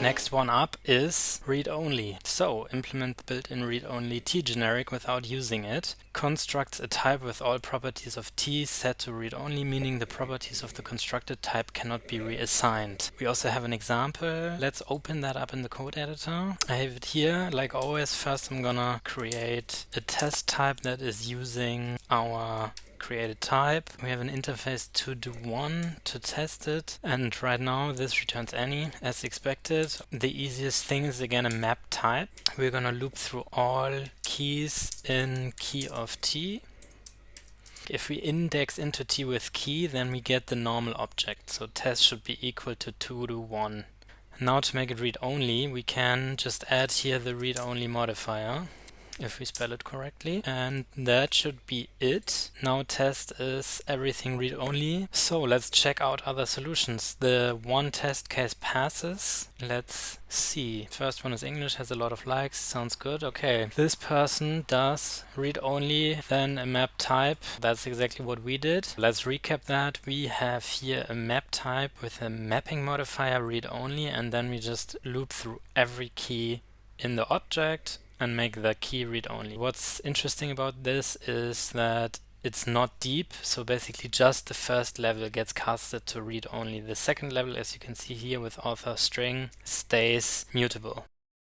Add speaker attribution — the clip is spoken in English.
Speaker 1: Next one up is read-only. So implement the built-in read-only T generic without using it. Constructs a type with all properties of T set to read-only, meaning the properties of the constructed type cannot be reassigned. We also have an example. Let's open that up in the code editor. I have it here. Like always, first I'm gonna create a test type that is using our created type. We have an interface to do one to test it, and right now this returns any as expected. The easiest thing is again a map type. We're gonna loop through all keys in key of T. If we index into T with key, then we get the normal object, so test should be equal to 2 to 1. Now to make it read only, we can just add here the read only modifier, if we spell it correctly, and that should be it. Now test is everything read only. So let's check out other solutions. The one test case passes. Let's see. First one is English, has a lot of likes, sounds good. Okay, this person does read only, then a map type. That's exactly what we did. Let's recap that. We have here a map type with a mapping modifier read only, and then we just loop through every key in the object and make the key read only. What's interesting about this is that it's not deep, so basically just the first level gets casted to read only. The second level, as you can see here with author string, stays mutable.